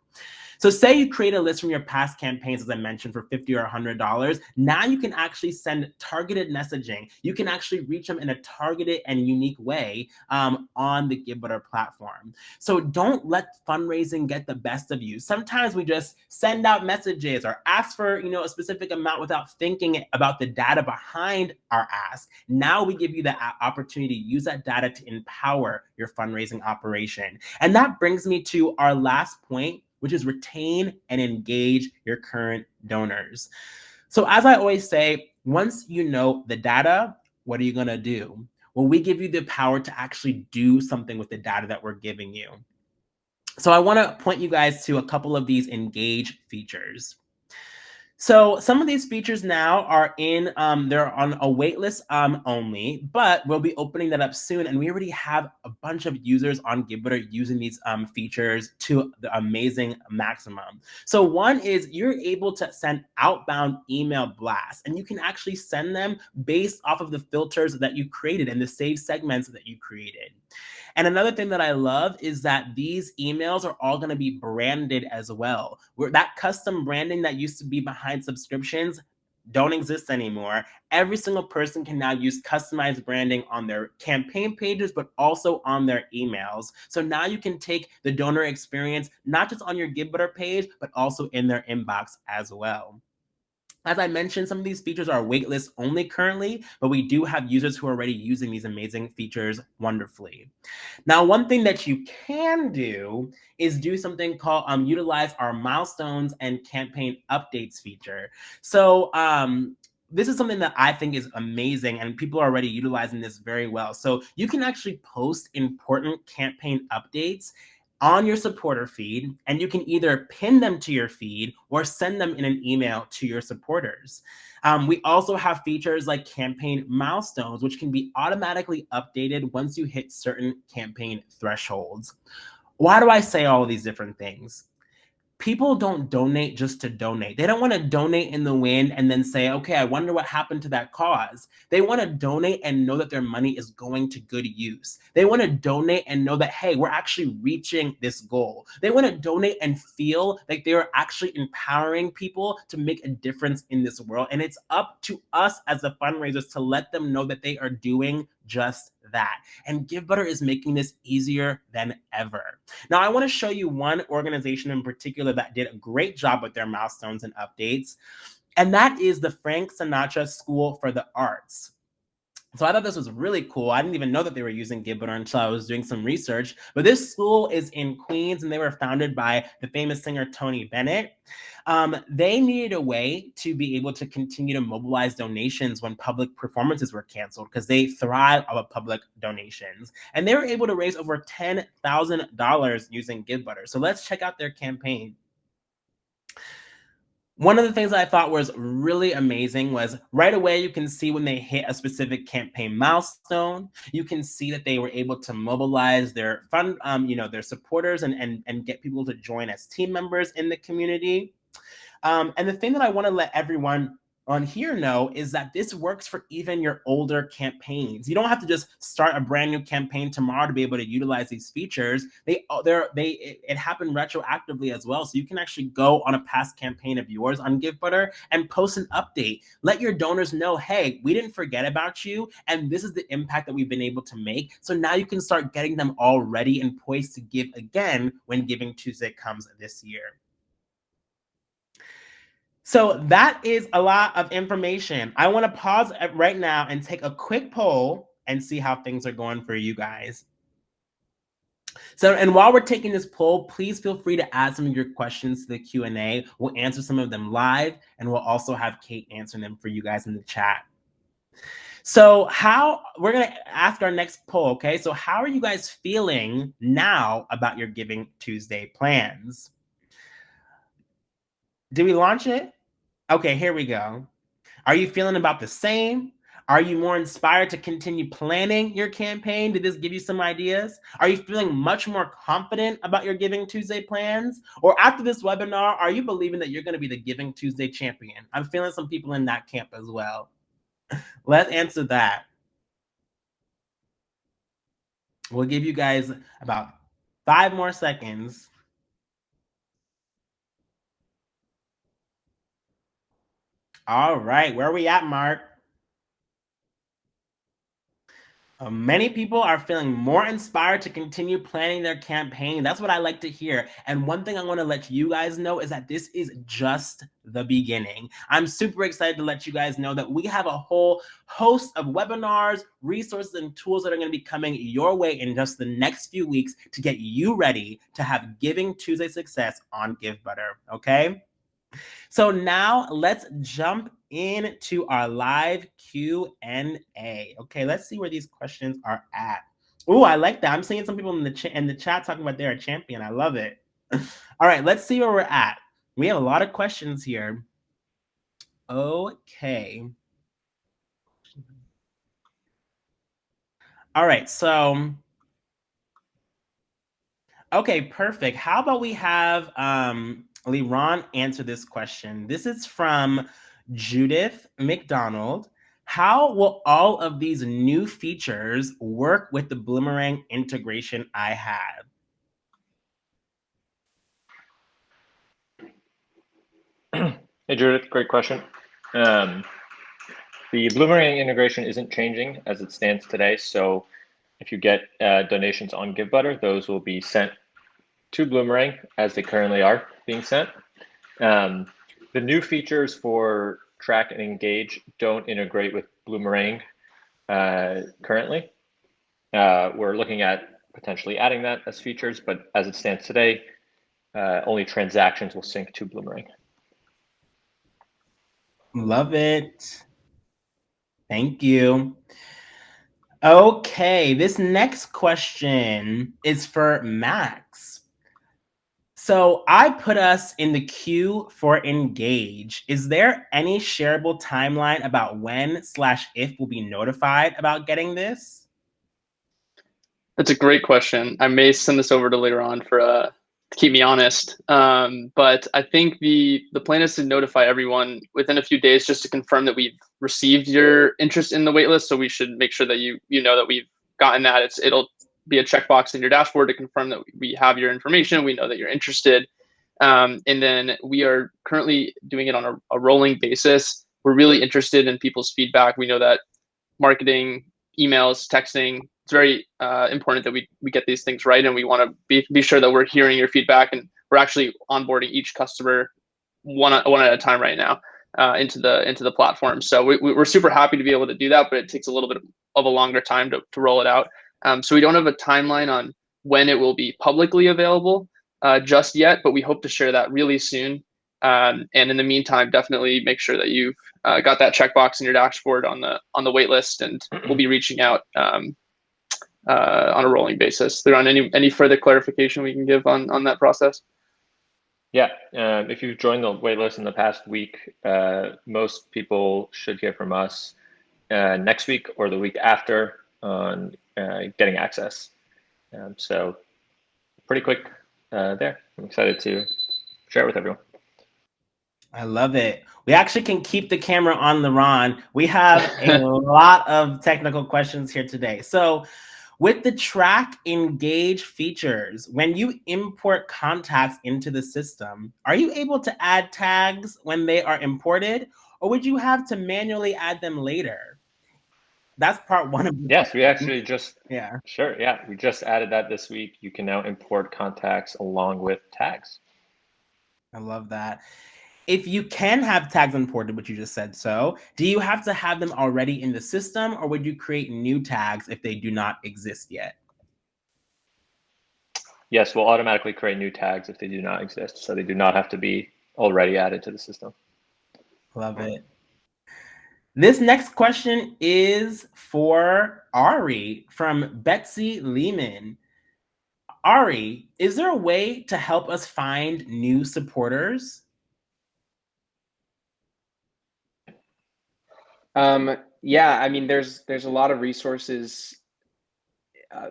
So say you create a list from your past campaigns, as I mentioned, for $50 or $100. Now you can actually send targeted messaging. You can actually reach them in a targeted and unique way on the Givebutter platform. So don't let fundraising get the best of you. Sometimes we just send out messages or ask for a specific amount without thinking about the data behind our ask. Now we give you the opportunity to use that data to empower your fundraising operation. And that brings me to our last point, which is retain and engage your current donors. So as I always say, once you know the data, what are you going to do? Well, we give you the power to actually do something with the data that we're giving you. So I want to point you guys to a couple of these engage features. So some of these features now are they're on a wait list only, but we'll be opening that up soon. And we already have a bunch of users on Givebutter using these features to the amazing maximum. So one is you're able to send outbound email blasts, and you can actually send them based off of the filters that you created and the saved segments that you created. And another thing that I love is that these emails are all going to be branded as well. Where that custom branding that used to be behind subscriptions don't exist anymore. Every single person can now use customized branding on their campaign pages, but also on their emails. So now you can take the donor experience, not just on your Givebutter page, but also in their inbox as well. As I mentioned, some of these features are waitlist only currently, but we do have users who are already using these amazing features wonderfully. Now, one thing that you can do is do something called utilize our milestones and campaign updates feature. So this is something that I think is amazing, and people are already utilizing this very well. So you can actually post important campaign updates on your supporter feed, and you can either pin them to your feed or send them in an email to your supporters. We also have features like campaign milestones, which can be automatically updated once you hit certain campaign thresholds. Why do I say all of these different things? People don't donate just to donate. They don't want to donate in the wind and then say, okay, I wonder what happened to that cause. They want to donate and know that their money is going to good use. They want to donate and know that, hey, we're actually reaching this goal. They want to donate and feel like they are actually empowering people to make a difference in this world. And it's up to us as the fundraisers to let them know that they are doing just that. And Givebutter is making this easier than ever. Now, I want to show you one organization in particular that did a great job with their milestones and updates, and that is the Frank Sinatra School for the Arts. So I thought this was really cool. I didn't even know that they were using Givebutter until I was doing some research. But this school is in Queens, and they were founded by the famous singer Tony Bennett. They needed a way to be able to continue to mobilize donations when public performances were canceled, because they thrive off of public donations. And they were able to raise over $10,000 using Givebutter. So let's check out their campaign. One of the things that I thought was really amazing was right away you can see when they hit a specific campaign milestone. You can see that they were able to mobilize their their supporters and get people to join as team members in the community. And the thing that I want to let everyone on here know is that this works for even your older campaigns. You don't have to just start a brand new campaign tomorrow to be able to utilize these features. It happened retroactively as well. So you can actually go on a past campaign of yours on Givebutter and post an update. Let your donors know, hey, we didn't forget about you, and this is the impact that we've been able to make. So now you can start getting them all ready and poised to give again when Giving Tuesday comes this year. So that is a lot of information. I want to pause right now and take a quick poll and see how things are going for you guys. So, and while we're taking this poll, please feel free to add some of your questions to the Q&A. We'll answer some of them live, and we'll also have Kate answering them for you guys in the chat. So we're going to ask our next poll, okay? So how are you guys feeling now about your Giving Tuesday plans? Did we launch it? Okay, here we go. Are you feeling about the same? Are you more inspired to continue planning your campaign? Did this give you some ideas? Are you feeling much more confident about your Giving Tuesday plans? Or after this webinar, are you believing that you're going to be the Giving Tuesday champion? I'm feeling some people in that camp as well. Let's answer that. We'll give you guys about 5 more seconds. All right, where are we at, Mark? Many people are feeling more inspired to continue planning their campaign. That's what I like to hear. And one thing I want to let you guys know is that this is just the beginning. I'm super excited to let you guys know that we have a whole host of webinars, resources, and tools that are going to be coming your way in just the next few weeks to get you ready to have Giving Tuesday success on Givebutter, okay? So now let's jump into our live Q&A. Okay, let's see where these questions are at. Oh, I like that. I'm seeing some people in the chat talking about they're a champion. I love it. All right, let's see where we're at. We have a lot of questions here. Okay. All right, so okay, perfect. How about we have Liran answer this question? This is from Judith McDonald. How will all of these new features work with the Bloomerang integration I have? Hey, Judith, great question. The Bloomerang integration isn't changing as it stands today. So if you get donations on Givebutter, those will be sent to Bloomerang as they currently are being sent. The new features for Track and Engage don't integrate with Bloomerang currently. We're looking at potentially adding that as features, but as it stands today, only transactions will sync to Bloomerang. Love it. Thank you. Okay, this next question is for Max. So I put us in the queue for Engage. Is there any shareable timeline about when/if we'll be notified about getting this? That's a great question. I may send this over to later on for to keep me honest. But I think the plan is to notify everyone within a few days just to confirm that we've received your interest in the waitlist. So we should make sure that you know that we've gotten that. It'll be a checkbox in your dashboard to confirm that we have your information. We know that you're interested. And then we are currently doing it on a rolling basis. We're really interested in people's feedback. We know that marketing, emails, texting, it's very important that we get these things right, and we want to be sure that we're hearing your feedback, and we're actually onboarding each customer one at a time right now into the platform. So we're super happy to be able to do that, but it takes a little bit of a longer time to roll it out. So we don't have a timeline on when it will be publicly available just yet, but we hope to share that really soon. And in the meantime, definitely make sure that you've got that checkbox in your dashboard on the waitlist, and we'll be reaching out on a rolling basis. There on any further clarification we can give on that process? Yeah, if you've joined the waitlist in the past week, most people should hear from us next week or the week after on getting access. So pretty quick there. I'm excited to share it with everyone. I love it. We actually can keep the camera on Liran. We have a lot of technical questions here today. So with the Track Engage features, when you import contacts into the system, are you able to add tags when they are imported, or would you have to manually add them later? That's part one of the Yes, we actually just, yeah. Sure, yeah, we just added that this week. You can now import contacts along with tags. I love that. If you can have tags imported, which you just said so, do you have to have them already in the system, or would you create new tags if they do not exist yet? Yes, we'll automatically create new tags if they do not exist. So they do not have to be already added to the system. Love it. This next question is for Ari from Betsy Lehman. Ari, is there a way to help us find new supporters? Yeah, I mean, there's a lot of resources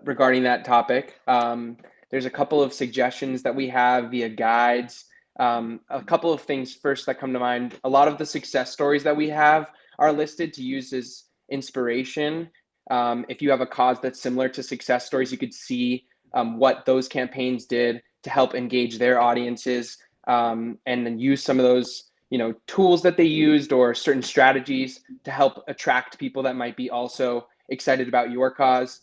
regarding that topic. There's a couple of suggestions that we have via guides. A couple of things first that come to mind. A lot of the success stories that we have are listed to use as inspiration. If you have a cause that's similar to success stories, you could see what those campaigns did to help engage their audiences, and then use some of those tools that they used or certain strategies to help attract people that might be also excited about your cause.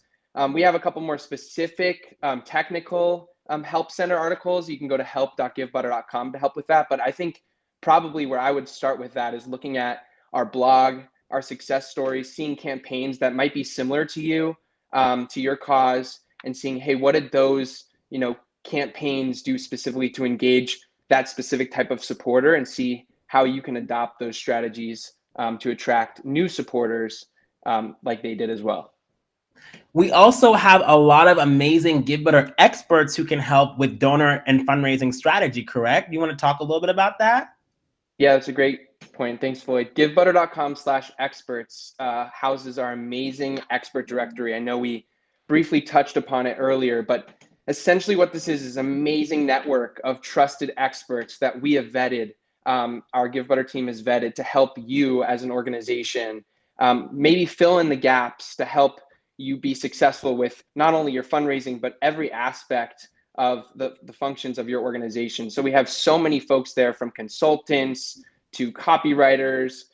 We have a couple more specific technical help center articles. You can go to help.givebutter.com to help with that. But I think probably where I would start with that is looking at our blog, our success stories, seeing campaigns that might be similar to you, to your cause, and seeing, hey, what did those campaigns do specifically to engage that specific type of supporter, and see how you can adopt those strategies to attract new supporters like they did as well. We also have a lot of amazing Givebutter experts who can help with donor and fundraising strategy, correct? You want to talk a little bit about that? Yeah, that's a great point. Thanks, Floyd. Givebutter.com/experts houses our amazing expert directory. I know we briefly touched upon it earlier, but essentially what this is amazing network of trusted experts that we have vetted. Our Givebutter team has vetted to help you as an organization maybe fill in the gaps to help you be successful with not only your fundraising, but every aspect of the functions of your organization. So we have so many folks there, from consultants to copywriters,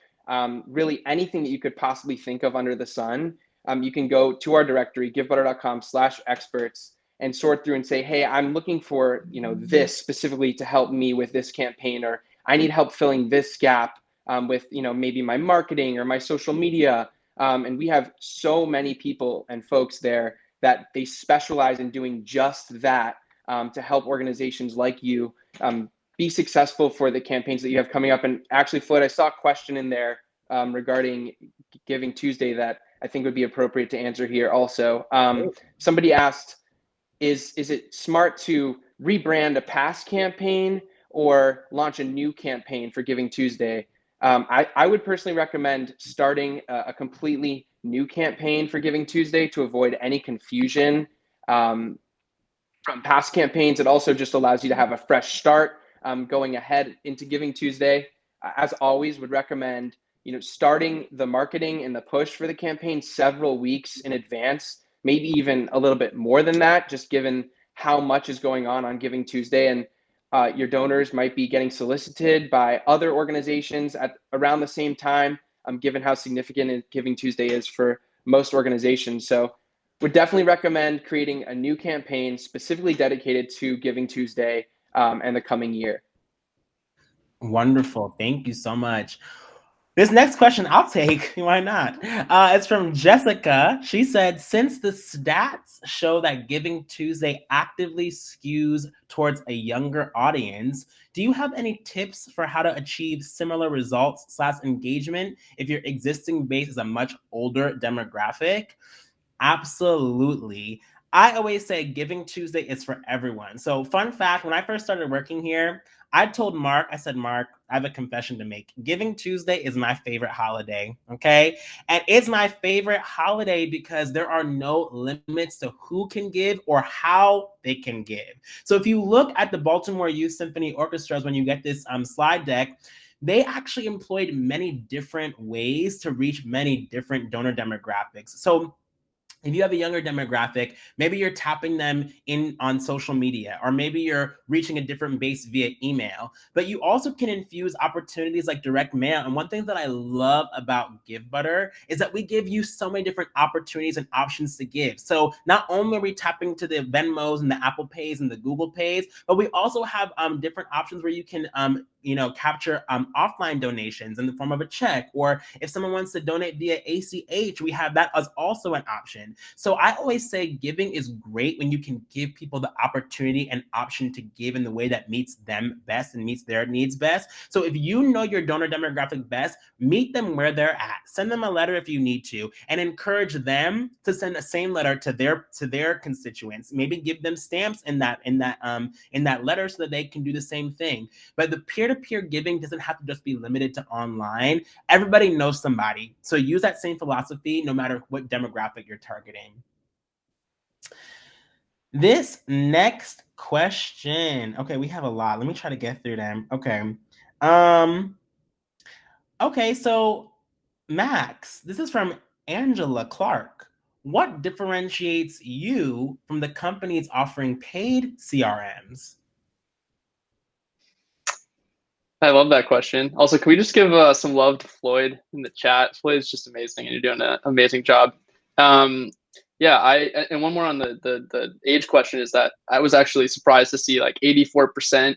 really anything that you could possibly think of under the sun. You can go to our directory, givebutter.com/experts, and sort through and say, hey, I'm looking for this specifically to help me with this campaign, or I need help filling this gap with maybe my marketing or my social media. And we have so many people and folks there that they specialize in doing just that, to help organizations like you be successful for the campaigns that you have coming up. And actually, Floyd, I saw a question in there regarding Giving Tuesday that I think would be appropriate to answer here also. Somebody asked, is it smart to rebrand a past campaign or launch a new campaign for Giving Tuesday? I would personally recommend starting a completely new campaign for Giving Tuesday to avoid any confusion from past campaigns. It also just allows you to have a fresh start going ahead into Giving Tuesday. As always, would recommend starting the marketing and the push for the campaign several weeks in advance, maybe even a little bit more than that, just given how much is going on Giving Tuesday. And your donors might be getting solicited by other organizations at around the same time, given how significant Giving Tuesday is for most organizations. So would definitely recommend creating a new campaign specifically dedicated to Giving Tuesday and the coming year. Wonderful. Thank you so much. This next question I'll take. Why not? It's from Jessica. She said, since the stats show that Giving Tuesday actively skews towards a younger audience, do you have any tips for how to achieve similar results / engagement if your existing base is a much older demographic? Absolutely. I always say Giving Tuesday is for everyone. So fun fact, when I first started working here, I told Mark, I said, Mark, I have a confession to make. Giving Tuesday is my favorite holiday, okay? And it's my favorite holiday because there are no limits to who can give or how they can give. So if you look at the Baltimore Youth Symphony Orchestras, when you get this slide deck, they actually employed many different ways to reach many different donor demographics. So if you have a younger demographic, maybe you're tapping them in on social media, or maybe you're reaching a different base via email, but you also can infuse opportunities like direct mail. And one thing that I love about Givebutter is that we give you so many different opportunities and options to give. So not only are we tapping to the Venmos and the Apple Pays and the Google Pays, but we also have different options where you can capture offline donations in the form of a check, or if someone wants to donate via ACH, we have that as also an option. So I always say giving is great when you can give people the opportunity and option to give in the way that meets them best and meets their needs best. So if you know your donor demographic best, meet them where they're at. Send them a letter if you need to, and encourage them to send the same letter to their constituents. Maybe give them stamps in that letter so that they can do the same thing. But the peer-to-peer peer-to-peer giving doesn't have to just be limited to online. Everybody knows somebody. So use that same philosophy no matter what demographic you're targeting. This next question. Okay, we have a lot. Let me try to get through them. Okay. Okay, so Max, this is from Angela Clark. What differentiates you from the companies offering paid CRMs? I love that question. Also, can we just give some love to Floyd in the chat? Floyd is just amazing, and you're doing an amazing job. Yeah, and one more on the age question is that I was actually surprised to see like 84%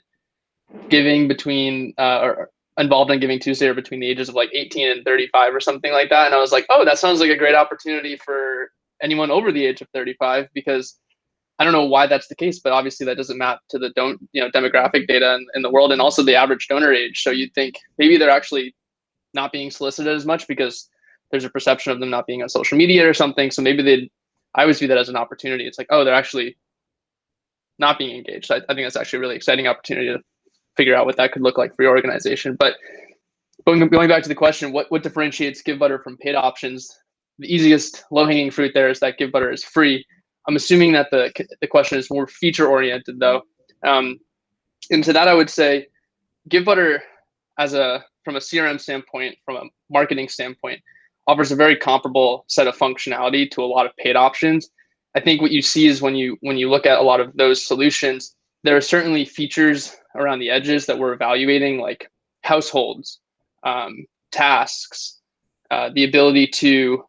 giving between or involved in Giving Tuesday or between the ages of like 18 and 35 or something like that. And I was like, oh, that sounds like a great opportunity for anyone over the age of 35, because I don't know why that's the case, but obviously that doesn't map to the demographic data in the world, and also the average donor age. So you'd think maybe they're actually not being solicited as much because there's a perception of them not being on social media or something. So maybe I always view that as an opportunity. It's like, oh, they're actually not being engaged. I think that's actually a really exciting opportunity to figure out what that could look like for your organization. But going back to the question, what differentiates Givebutter from paid options? The easiest low-hanging fruit there is that Givebutter is free. I'm assuming that the question is more feature-oriented, though. And to that, I would say Givebutter, from a CRM standpoint, from a marketing standpoint, offers a very comparable set of functionality to a lot of paid options. I think what you see is when you look at a lot of those solutions, there are certainly features around the edges that we're evaluating, like households, tasks, the ability to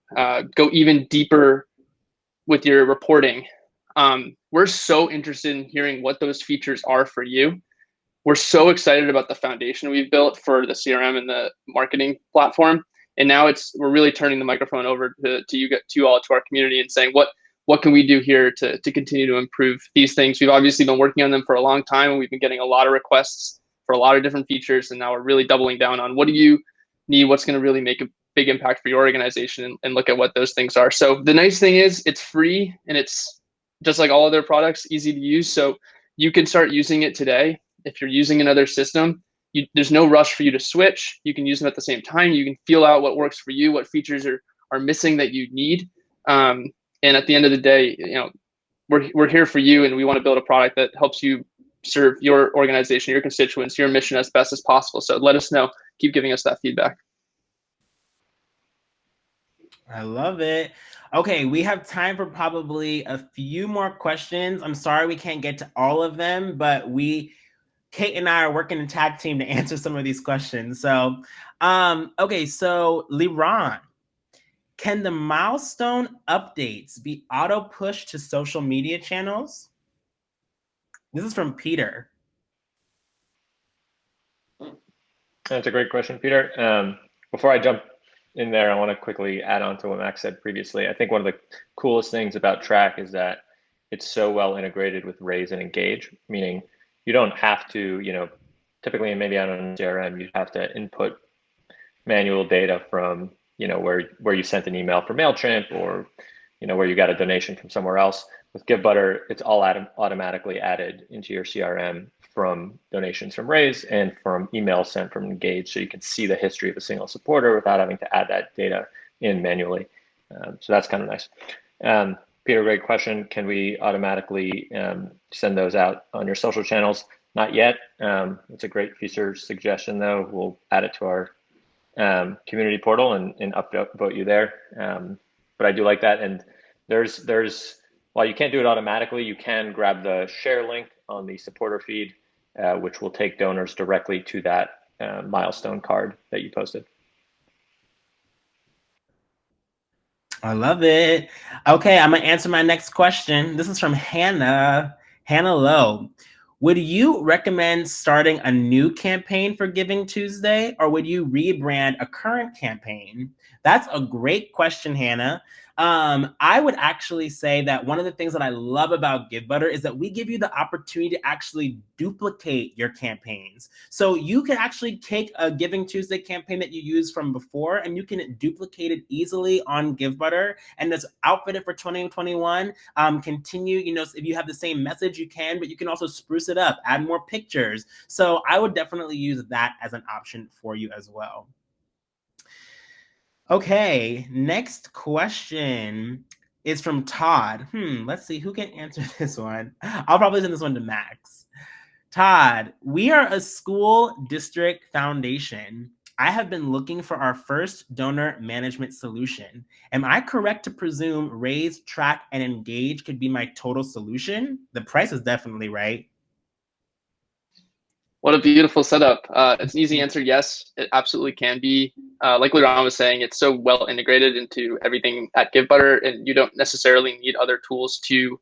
go even deeper with your reporting. We're so interested in hearing what those features are for you. We're so excited about the foundation we've built for the CRM and the marketing platform. And now we're really turning the microphone over to you all, to our community, and saying, what can we do here to continue to improve these things? We've obviously been working on them for a long time, and we've been getting a lot of requests for a lot of different features. And now we're really doubling down on what do you need, what's going to really make a big impact for your organization, and look at what those things are. So the nice thing is it's free, and it's just like all other products, easy to use. So you can start using it today. If you're using another system, there's no rush for you to switch. You can use them at the same time. You can feel out what works for you, what features are missing that you need. And at the end of the day, we're here for you, and we want to build a product that helps you serve your organization, your constituents, your mission as best as possible. So let us know. Keep giving us that feedback. I love it. Okay, we have time for probably a few more questions. I'm sorry we can't get to all of them, but Kate and I are working in tag team to answer some of these questions. So, okay, so Liran, can the milestone updates be auto pushed to social media channels? This is from Peter. That's a great question, Peter. Before I jump in there, I want to quickly add on to what Max said previously. I think one of the coolest things about Track is that it's so well integrated with Raise and Engage, meaning you don't have to, typically maybe on a CRM, you have to input manual data from, where you sent an email from MailChimp, or, where you got a donation from somewhere else. With Givebutter, it's all automatically added into your CRM from donations from Raise and from emails sent from Engage, so you can see the history of a single supporter without having to add that data in manually. So that's kind of nice. Peter, great question. Can we automatically send those out on your social channels? Not yet. It's a great feature suggestion, though. We'll add it to our community portal and upvote you there. But I do like that. And while you can't do it automatically, you can grab the share link on the supporter feed, which will take donors directly to that milestone card that you posted. I love it. Okay, I'm gonna answer my next question. This is from Hannah Lowe. Would you recommend starting a new campaign for Giving Tuesday, or would you rebrand a current campaign? That's a great question, Hannah. I would actually say that one of the things that I love about Givebutter is that we give you the opportunity to actually duplicate your campaigns. So you can actually take a Giving Tuesday campaign that you used from before, and you can duplicate it easily on Givebutter and just outfit it for 2021. Continue, if you have the same message, you can, but you can also spruce it up, add more pictures. So I would definitely use that as an option for you as well. Okay, next question is from Todd. Let's see who can answer this one. I'll probably send this one to Max. Todd, we are a school district foundation. I have been looking for our first donor management solution. Am I correct to presume Raise, Track, and Engage could be my total solution? The price is definitely right. What a beautiful setup. It's an easy answer. Yes, it absolutely can be. Like Liran was saying, it's so well integrated into everything at Givebutter, and you don't necessarily need other tools to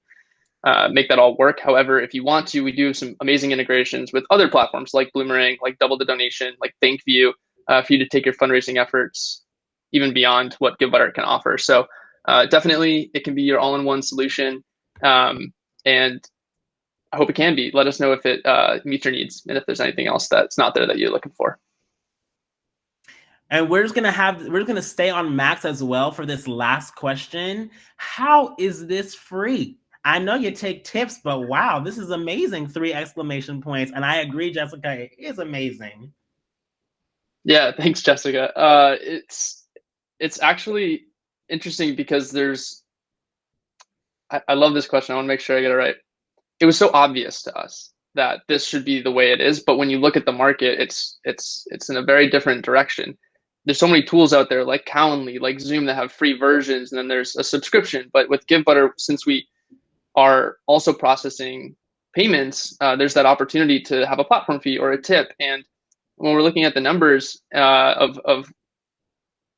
make that all work. However, if you want to, we do some amazing integrations with other platforms like Bloomerang, like Double the Donation, like ThankView, for you to take your fundraising efforts even beyond what Givebutter can offer. So definitely, it can be your all-in-one solution. And I hope it can be. Let us know if it meets your needs and if there's anything else that's not there that you're looking for. And we're gonna stay on Max as well for this last question. How is this free? I know you take tips, but wow, this is amazing. 3 exclamation points. And I agree, Jessica, it is amazing. Yeah, thanks, Jessica. It's actually interesting because I love this question. I want to make sure I get it right. It was so obvious to us that this should be the way it is, but when you look at the market, it's in a very different direction. There's so many tools out there like Calendly, like Zoom that have free versions, and then there's a subscription. But with Givebutter, since we are also processing payments, there's that opportunity to have a platform fee or a tip. And when we're looking at the numbers of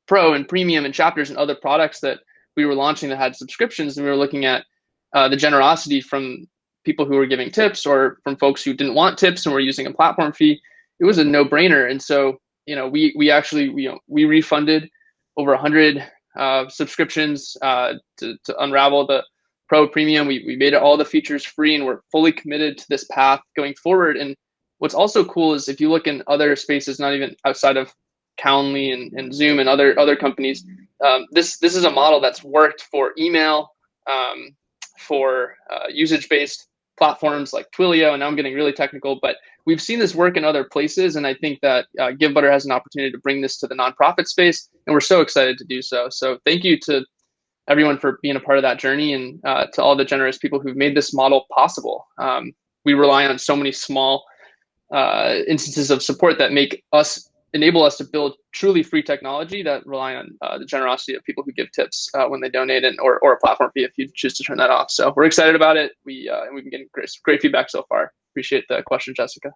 Pro and Premium and Chapters and other products that we were launching that had subscriptions, and we were looking at the generosity from people who were giving tips or from folks who didn't want tips and were using a platform fee, it was a no-brainer. And so, we actually, we refunded over 100 subscriptions to unravel the Pro Premium. We made all the features free, and we're fully committed to this path going forward. And what's also cool is if you look in other spaces, not even outside of Calendly and Zoom and other companies, this is a model that's worked for email, for usage-based platforms like Twilio, and now I'm getting really technical, but we've seen this work in other places, and I think that Givebutter has an opportunity to bring this to the nonprofit space, and we're so excited to do so. So thank you to everyone for being a part of that journey, and to all the generous people who've made this model possible. We rely on so many small instances of support that enable us to build truly free technology that rely on the generosity of people who give tips when they donate, or a platform fee if you choose to turn that off. So we're excited about it. And we've been getting great feedback so far. Appreciate the question, Jessica.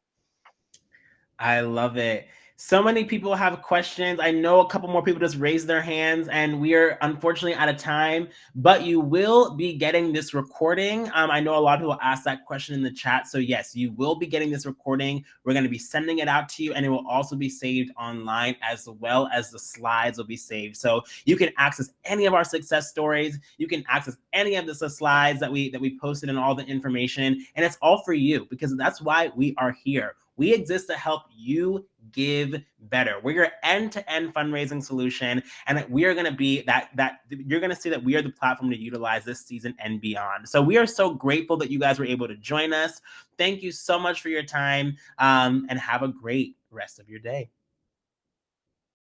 I love it. So many people have questions. I know a couple more people just raised their hands, and we are unfortunately out of time, but you will be getting this recording. I know a lot of people asked that question in the chat. So yes, you will be getting this recording. We're going to be sending it out to you, and it will also be saved online, as well as the slides will be saved. So you can access any of our success stories. You can access any of the slides that we posted and all the information. And it's all for you, because that's why we are here. We exist to help you give better. We're your end-to-end fundraising solution, and we are going to be that you're going to see that we are the platform to utilize this season and beyond. So we are so grateful that you guys were able to join us. Thank you so much for your time, and have a great rest of your day.